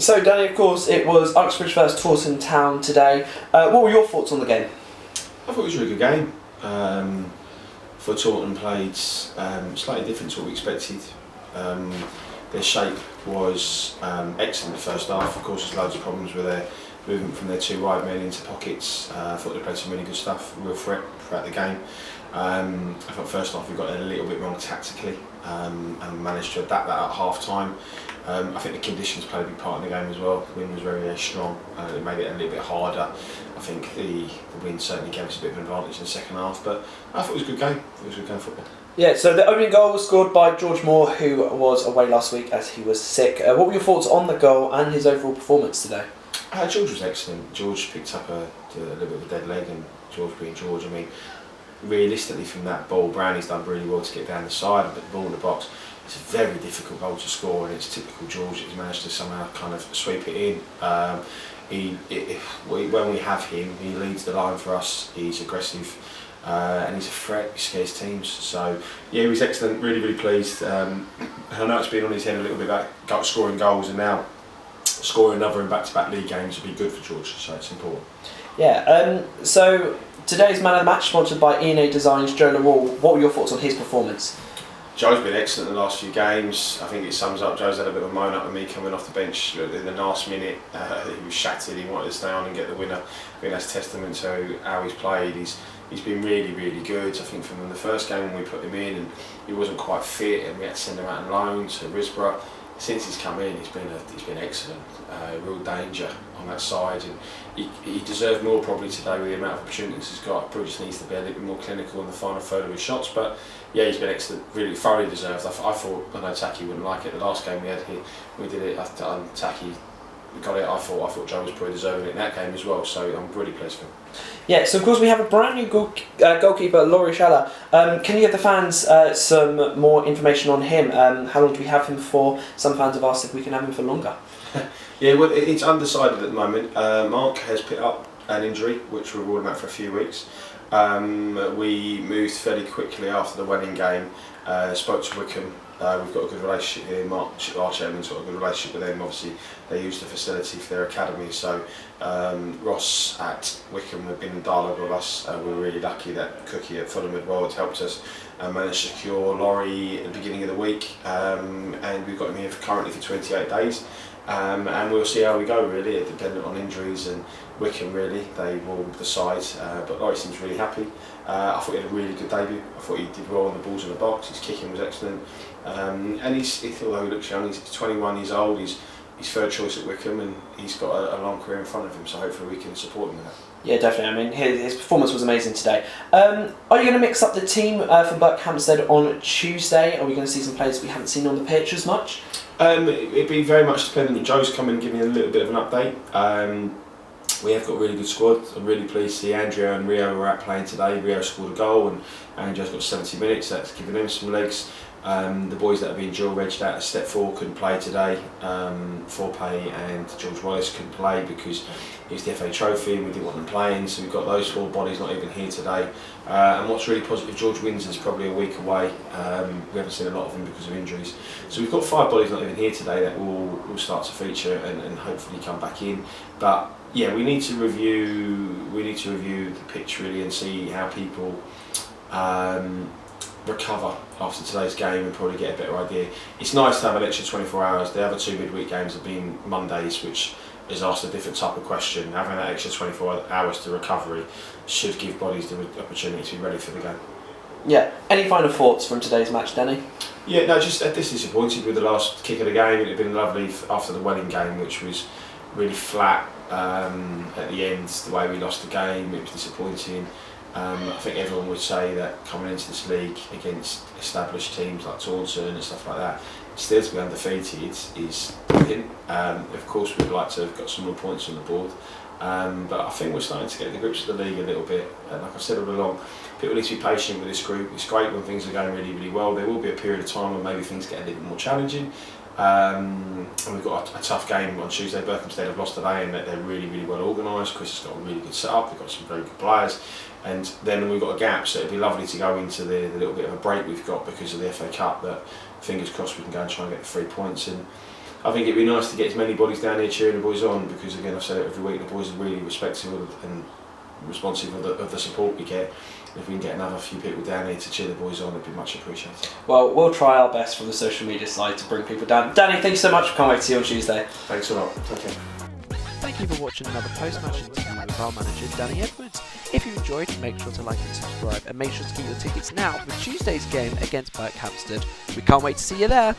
So Danny, of course, it was Uxbridge versus Taunton Town today. What were your thoughts on the game? I thought it was a really good game. For Taunton played slightly different to what we expected. Their shape was excellent the first half. Of course, there's loads of problems with their movement from their two wide men into pockets. I thought they played some really good stuff, real threat throughout the game. I thought first half we got it a little bit wrong tactically and managed to adapt that at half time. I think the conditions played a big part in the game as well. The wind was very, very strong. It made it a little bit harder. I think the wind certainly gave us a bit of an advantage in the second half, but I thought it was a good game. It was a good game of football. Yeah, so the opening goal was scored by George Moore, who was away last week as he was sick. What were your thoughts on the goal and his overall performance today? George was excellent. George picked up a little bit of a dead leg, and George being George, I mean, realistically from that ball, Brownie's done really well to get down the side and put the ball in the box. It's a very difficult goal to score, and it's typical George. He's managed to somehow kind of sweep it in. When we have him, he leads the line for us. He's aggressive and he's a threat. He scares teams. So yeah, he was excellent. Really, really pleased. I know it's been on his head a little bit about scoring goals, and now scoring another in back-to-back league games would be good for George. So it's important. Yeah. So today's man of the match, sponsored by E&A Designs, Joe Lawall. What were your thoughts on his performance? Joe's been excellent in the last few games. I think it sums up. Joe's had a bit of a moan up with me coming off the bench in the last minute. He was shattered. He wanted to stay on and get the winner. I think that's testament to how he's played. He's been really, really good. I think from the first game when we put him in and he wasn't quite fit and we had to send him out on loan to Risborough. Since he's come in, he's been excellent. Real danger on that side, and he deserved more probably today with the amount of opportunities he's got. Probably just needs to be a little bit more clinical in the final third of his shots. But yeah, he's been excellent. Really thoroughly deserved. I thought, I know Taki wouldn't like it. The last game we had here, we did it. Taki got it. I thought Joe was probably deserving it in that game as well. So I'm really pleased for him. Yeah, so of course we have a brand new goalkeeper, Laurie Schaller. Can you give the fans some more information on him? How long do we have him for? Some fans have asked if we can have him for longer. Yeah, well, it's undecided at the moment. Mark has picked up an injury, which we're ruling out for a few weeks. We moved fairly quickly after the Welling game, spoke to Wickham. We've got a good relationship here. Mark, our chairman's got a good relationship with them. Obviously, they use the facility for their academy. So Ross at Wickham have been in dialogue with us. We're really lucky that Cookie at Fulham had helped us manage to secure Laurie at the beginning of the week, and we've got him here currently for 28 days. And we'll see how we go, really, dependent on injuries and Wickham, really, they will decide. But Laurie seems really happy. I thought he had a really good debut. I thought he did well on the balls in the box. His kicking was excellent. And although he looks young, he's 21 years old. He's third choice at Wickham, and he's got a long career in front of him. So hopefully we can support him with that. Yeah, definitely. I mean, his performance was amazing today. Are you going to mix up the team for Buckhampstead on Tuesday? Are we going to see some players we haven't seen on the pitch as much? It'd be very much dependent. Joe's come in and give me a little bit of an update. We have got a really good squad. I'm really pleased to see Andrea and Rio were out playing today. Rio scored a goal and Andrea's got 70 minutes. That's given him some legs. The boys that have been dual-regged out of Step 4 couldn't play today. Forpay and George Wallace couldn't play because it was the FA Trophy and we didn't want them playing, so we've got those 4 bodies not even here today. And what's really positive, George Windsor's probably a week away. We haven't seen a lot of him because of injuries. So we've got 5 bodies not even here today that will start to feature and hopefully come back in. But yeah, we need to review the pitch really and see how people recover after today's game and probably get a better idea. It's nice to have an extra 24 hours. The other 2 midweek games have been Mondays, which has asked a different type of question. Having that extra 24 hours to recovery should give bodies the opportunity to be ready for the game. Yeah. Any final thoughts from today's match, Danny? Yeah, no, just disappointed with the last kick of the game. It had been lovely after the Welling game, which was really flat at the end. The way we lost the game, it was disappointing. I think everyone would say that coming into this league against established teams like Taunton and stuff like that, still to be undefeated is brilliant. Of course we'd like to have got some more points on the board, but I think we're starting to get the grips of the league a little bit. Like I've said all along, people need to be patient with this group. It's great when things are going really, really well. There will be a period of time when maybe things get a little bit more challenging. And we've got a tough game on Tuesday. Berkhamsted have lost today and they're really, really well organised. Chris has got a really good setup, they've got some very good players. And then we've got a gap, so it'd be lovely to go into the little bit of a break we've got because of the FA Cup, that fingers crossed we can go and try and get the 3 points and I think it'd be nice to get as many bodies down here cheering the boys on, because again, I've said it every week, the boys are really respectful and responsive of the support we get. If we can get another few people down here to cheer the boys on, it'd be much appreciated. Well, we'll try our best from the social media side to bring people down. Danny, thank you so much. Can't wait to see you on Tuesday. Thanks a lot. Okay. Thank you for watching another post-match interview with our manager, Danny Edwards. If you enjoyed, make sure to like and subscribe, and make sure to get your tickets now for Tuesday's game against Berkhamsted. We can't wait to see you there.